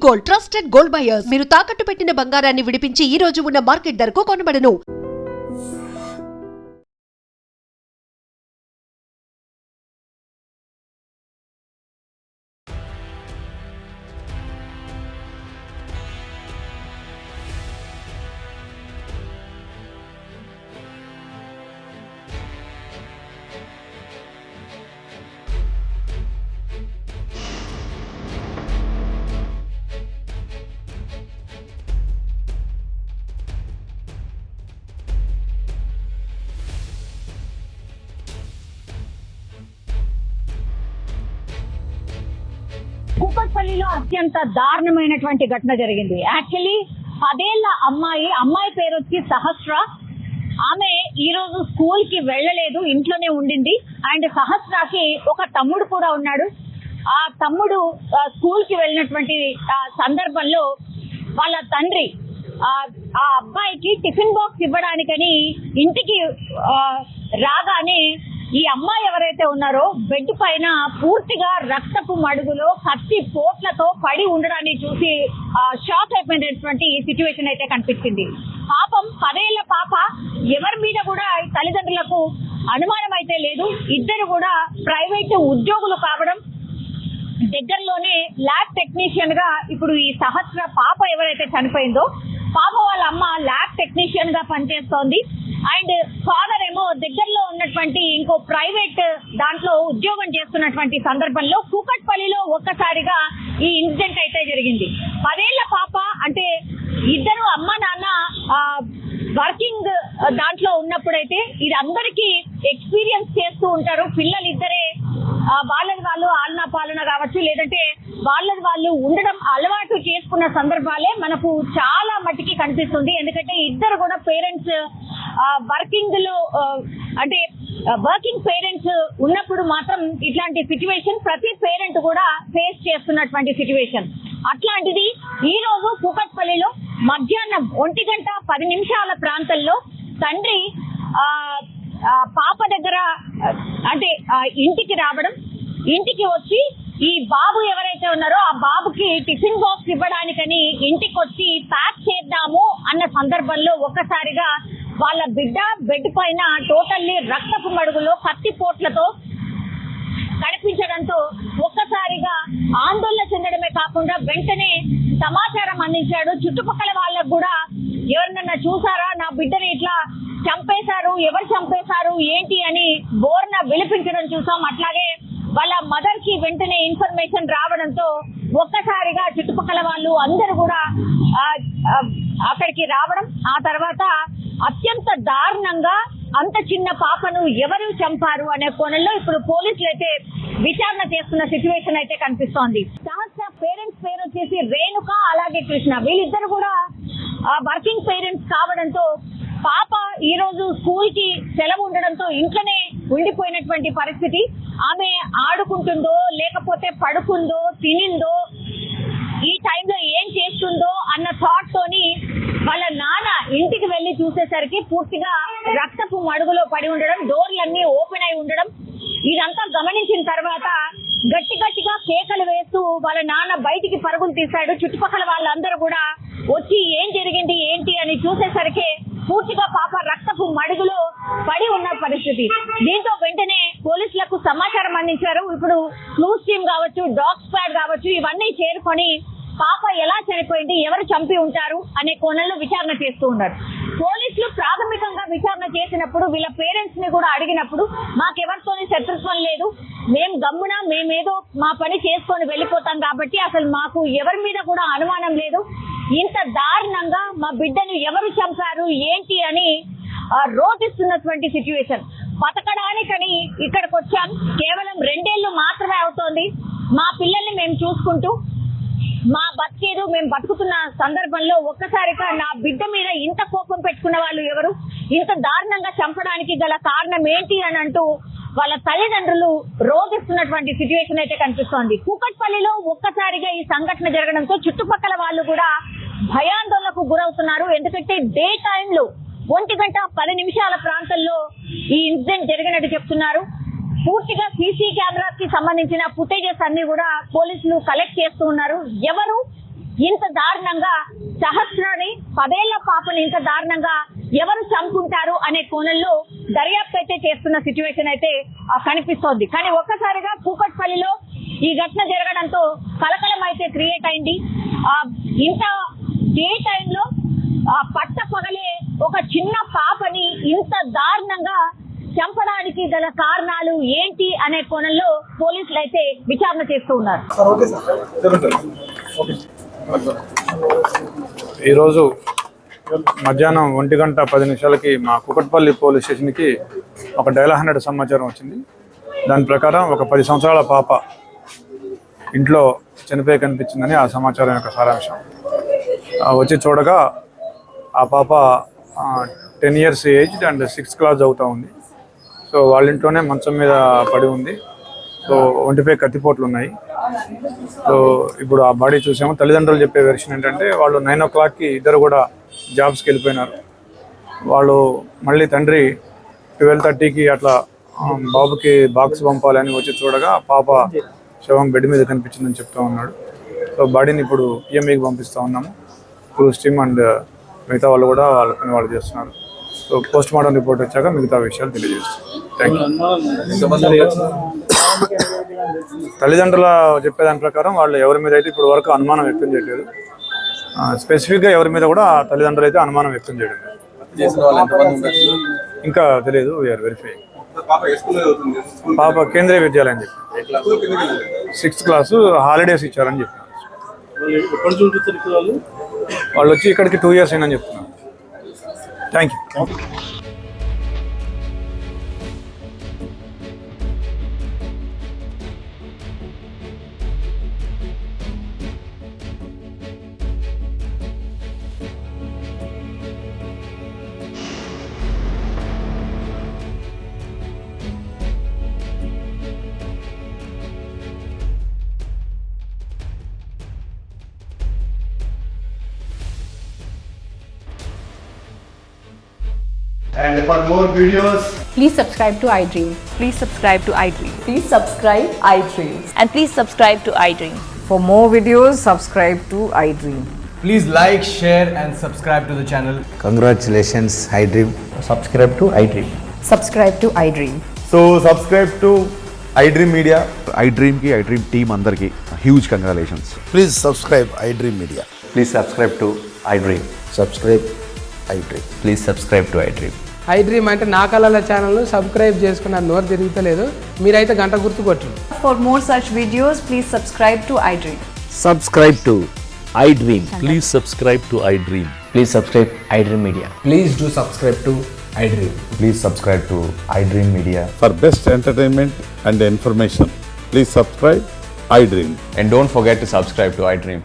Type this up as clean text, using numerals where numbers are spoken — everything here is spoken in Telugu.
Gold, trusted gold buyers. మీరు తాకట్టు పెట్టిన బంగారాన్ని విడిపించి ఈ రోజు ఉన్న మార్కెట్ ధరకు కొనబడను. కూకట్పల్లిలో అత్యంత దారుణమైనటువంటి ఘటన జరిగింది. యాక్చువల్లీ 10 ఏళ్ల అమ్మాయి పేరు వచ్చి సహస్ర. ఆమె ఈ రోజు స్కూల్ కి వెళ్ళలేదు, ఇంట్లోనే ఉండింది. అండ్ సహస్రకి ఒక తమ్ముడు కూడా ఉన్నాడు. ఆ తమ్ముడు స్కూల్ కి వెళ్ళినటువంటి సందర్భంలో వాళ్ళ తండ్రి ఆ అబ్బాయికి టిఫిన్ బాక్స్ ఇవ్వడానికని ఇంటికి రాగానే ఈ అమ్మాయి ఎవరైతే ఉన్నారో బెడ్ పైన పూర్తిగా రక్తపు మడుగులో కత్తి పోట్లతో పడి ఉండడాన్ని చూసి షాక్ అయిపోయినటువంటి సిచ్యువేషన్ అయితే కనిపించింది. పాపం 10 ఏళ్ల పాప, ఎవరి మీద కూడా తల్లిదండ్రులకు అనుమానం అయితే లేదు. ఇద్దరు కూడా ప్రైవేట్ ఉద్యోగులు కావడం, దగ్గరలోనే ల్యాబ్ టెక్నీషియన్ గా ఇప్పుడు ఈ సహస్ర పాప ఎవరైతే చనిపోయిందో పాప వాళ్ళ అమ్మ ల్యాబ్ టెక్నీషియన్ గా పనిచేస్తోంది. అండ్ ఫాదర్ ఏమో దగ్గరలో ఉన్నటువంటి ఇంకో ప్రైవేట్ దాంట్లో ఉద్యోగం చేస్తున్నటువంటి సందర్భంలో కూకట్పల్లిలో ఒక్కసారిగా ఈ ఇన్సిడెంట్ అయితే జరిగింది. 10 ఏళ్ల పాప అంటే ఇద్దరు అమ్మ నాన్న వర్కింగ్ దాంట్లో ఉన్నప్పుడైతే ఇది అందరికీ ఎక్స్పీరియన్స్ చేస్తూ ఉంటారు. పిల్లలు ఇద్దరే వాళ్ళది వాళ్ళు ఆలనా పాలన కావచ్చు, లేదంటే వాళ్ళది వాళ్ళు ఉండడం అలవాటు చేసుకున్న సందర్భాలే మనకు చాలా మట్టికి కనిపిస్తుంది. ఎందుకంటే ఇద్దరు కూడా పేరెంట్స్ వర్కింగ్ పేరెంట్స్ ఉన్నప్పుడు మాత్రం ఇట్లాంటి సిచ్యువేషన్ ప్రతి పేరెంట్ కూడా ఫేస్ చేస్తున్నటువంటి సిచ్యువేషన్. అట్లాంటిది ఈ రోజు కూకట్పల్లిలో మధ్యాహ్నం 1:10 ప్రాంతంలో తండ్రి పాప దగ్గర అంటే ఇంటికి రావడం, ఇంటికి వచ్చి ఈ బాబు ఎవరైతే ఉన్నారో ఆ బాబుకి టిఫిన్ బాక్స్ ఇవ్వడానికని ఇంటికి వచ్చి ప్యాక్ చేద్దాము అన్న సందర్భంలో ఒక్కసారిగా వాళ్ళ బిడ్డ బెడ్ పైన టోటల్లీ రక్తపు మడుగులో కత్తి పోట్లతో కనిపించడంతో ఒక్కసారిగా ఆందోళన చెందడమే కాకుండా వెంటనే సమాచారం అందించాడు. చుట్టుపక్కల వాళ్ళకు కూడా ఎవరినన్నా చూసారా, నా బిడ్డని ఇట్లా చంపేశారు, ఎవరు చంపేశారు ఏంటి అని బోర్న విలిపించడం చూసాం. అట్లాగే వాళ్ళ మదర్ కి వెంటనే ఇన్ఫర్మేషన్ రావడంతో ఒక్కసారిగా చుట్టుపక్కల వాళ్ళు అందరూ కూడా అక్కడికి రావడం, ఆ తర్వాత అత్యంత దారుణంగా అంత చిన్న పాపను ఎవరు చంపారు అనే కోణంలో ఇప్పుడు పోలీసులు అయితే విచారణ చేస్తున్న సిచ్యువేషన్ అయితే కనిపిస్తోంది. సహస్ర పేరెంట్స్ పేరు వచ్చేసి రేణుక, అలాగే కృష్ణ. వీళ్ళిద్దరు కూడా వర్కింగ్ పేరెంట్స్ కావడంతో పాప ఈ రోజు స్కూల్ కి సెలవు ఉండడంతో ఇంట్లోనే ఉండిపోయినటువంటి పరిస్థితి. ఆమె ఆడుకుంటుందో లేకపోతే పడుకుందో తినిందో ఈ టైంలో ఏం చేస్తుందో అన్న థాట్ తోని వాళ్ళ నాన్న ఇంటికి వెళ్లి చూసేసరికి పూర్తిగా రక్తపు మడుగులో పడి ఉండడం, డోర్లన్నీ ఓపెన్ అయి ఉండడం, ఇదంతా గమనించిన తర్వాత గట్టిగా కేకలు వేస్తూ వాళ్ళ నాన్న బయటికి పరుగులు తీశాడు. చుట్టుపక్కల వాళ్ళందరూ కూడా వచ్చి ఏం జరిగింది ఏంటి అని చూసేసరికి పూర్తిగా పాప రక్తపు మడుగులో పడి ఉన్న పరిస్థితి. దీంతో వెంటనే పోలీసులకు సమాచారం అందించారు. ఇప్పుడు క్లూస్ టీమ్ కావచ్చు, డాగ్ స్క్వాడ్ కావచ్చు, ఇవన్నీ చేరుకొని పాప ఎలా చనిపోయింది, ఎవరు చంపి ఉంటారు అనే కోణంలో విచారణ చేస్తూ ఉన్నారు. పోలీసులు ప్రాథమికంగా విచారణ చేసినప్పుడు వీళ్ళ పేరెంట్స్ ని కూడా అడిగినప్పుడు మాకెవరితోని శత్రుత్వం లేదు, మేమేదో మా పని చేసుకొని వెళ్ళిపోతాం కాబట్టి అసలు మాకు ఎవరి మీద కూడా అనుమానం లేదు, ఇంత దారుణంగా మా బిడ్డను ఎవరు చంపారు ఏంటి అని రోధిస్తున్నటువంటి సిచ్యువేషన్. బతకడానికని ఇక్కడికి వచ్చాం, కేవలం 2 ఏళ్ళు మాత్రమే అవుతోంది, మా పిల్లల్ని మేము చూసుకుంటూ మా బతికేదు మేము బతుకుతున్న సందర్భంలో ఒక్కసారిగా నా బిడ్డ మీద ఇంత కోపం పెట్టుకున్న వాళ్ళు ఎవరు, ఇంత దారుణంగా చంపడానికి గల కారణం ఏంటి అని అంటూ వాళ్ళ తల్లిదండ్రులు రోధిస్తున్నటువంటి సిచ్యువేషన్ అయితే కనిపిస్తోంది. కూకట్పల్లిలో ఒక్కసారిగా ఈ సంఘటన జరగడంతో చుట్టుపక్కల వాళ్ళు కూడా భయాందోళనకు గురవుతున్నారు. ఎందుకంటే డే టైంలో 1:10 ప్రాంతంలో ఈ ఇన్సిడెంట్ జరిగినట్టు చెప్తున్నారు. పూర్తిగా సీసీ కెమెరాస్ కి సంబంధించిన ఫుటేజెస్ అన్ని కూడా పోలీసులు కలెక్ట్ చేస్తూ ఉన్నారు. ఎవరు ఇంత దారుణంగా సహస్రాని 10 ఏళ్ల పాపని ఇంత దారుణంగా ఎవరు చంపుకుంటారు అనే కోణంలో దర్యాప్తు అయితే చేస్తున్న సిచ్యువేషన్ అయితే కనిపిస్తోంది. కానీ ఒక్కసారిగా కూకట్పల్లిలో ఈ ఘటన జరగడంతో కలకలం అయితే క్రియేట్ అయింది. ఇంత డే టైంలో పట్ట పగలే ఒక చిన్న పాపని ఇంత దారుణంగా చంపడానికి గల కారణాలు ఏంటి అనే కోణంలో పోలీసులు అయితే విచారణ చేస్తూ ఉన్నారు. ఈరోజు మధ్యాహ్నం 1:10 మా కుకట్పల్లి పోలీస్ స్టేషన్కి ఒక డయల్ 100 సమాచారం వచ్చింది. దాని ప్రకారం ఒక 10 సంవత్సరాల పాప ఇంట్లో చనిపోయి కనిపించిందని ఆ సమాచారం యొక్క సారాంశం. వచ్చి చూడగా ఆ పాప 10 years age and 6th class చదువుతూ ఉంది. సో వాళ్ళ ఇంట్లోనే మంచం మీద పడి ఉంది. సో ఒంటిపై కత్తిపోట్లు ఉన్నాయి. సో ఇప్పుడు ఆ బాడీ చూసాము. తల్లిదండ్రులు చెప్పే వెర్షన్ ఏంటంటే వాళ్ళు 9 o'clockకి ఇద్దరు కూడా జాబ్స్కి వెళ్ళిపోయినారు. వాళ్ళు మళ్ళీ తండ్రి 12:30కి అట్లా బాబుకి బాక్స్ పంపాలని వచ్చి చూడగా పాప శవం బెడ్ మీద కనిపించిందని చెప్తూ ఉన్నాడు. సో బాడీని ఇప్పుడు పిఎంఈకి పంపిస్తూ ఉన్నాము. క్రూజ్ టీమ్ అండ్ మిగతా వాళ్ళు కూడా వాళ్ళ పని వాళ్ళు చేస్తున్నారు. సో పోస్ట్ మార్టం రిపోర్ట్ వచ్చాక మిగతా విషయాలు తెలియజేస్తాం. Thank you. తల్లిదండ్రుల చెప్పేదాని ప్రకారం వాళ్ళు ఎవరి మీద అయితే ఇప్పుడు వరకు అనుమానం వ్యక్తం చేయలేదు. స్పెసిఫిక్గా ఎవరి మీద కూడా తల్లిదండ్రులు అయితే అనుమానం వ్యక్తం చేయడం ఇంకా తెలియదు. VR verify. పాప కేంద్రీయ విద్యాలయం చెప్పి 6th క్లాసు హాలిడేస్ ఇచ్చారని చెప్పినారు. వాళ్ళు వచ్చి ఇక్కడికి 2 years అయిందని చెప్తున్నారు. Thank you. And for more videos, Please subscribe to iDream. Please subscribe to iDream. Please subscribe iDream. And please subscribe to iDream. For more videos, subscribe to iDream. please like, share, and subscribe to the channel. Congratulations, iDream. Subscribe to iDream. Subscribe to iDream. So subscribe to iDream Media. iDream ki iDream team andarki huge congratulations. Please subscribe iDream Media. Please subscribe to iDream. Subscribe iDream. Please subscribe to iDream. iDream అంటే నా కళల ఛానల్ను సబ్స్క్రైబ్ చేసుకున్న నోరు తిరుగుతలేదు. మీరైతే గంట గుర్తు కొట్టండి. For more such videos, please subscribe to iDream. Subscribe to iDream. Please subscribe to iDream. Please subscribe iDream Media. Please do subscribe to iDream. Please subscribe to iDream Media. For best entertainment and information, please subscribe iDream. And don't forget to subscribe to iDream.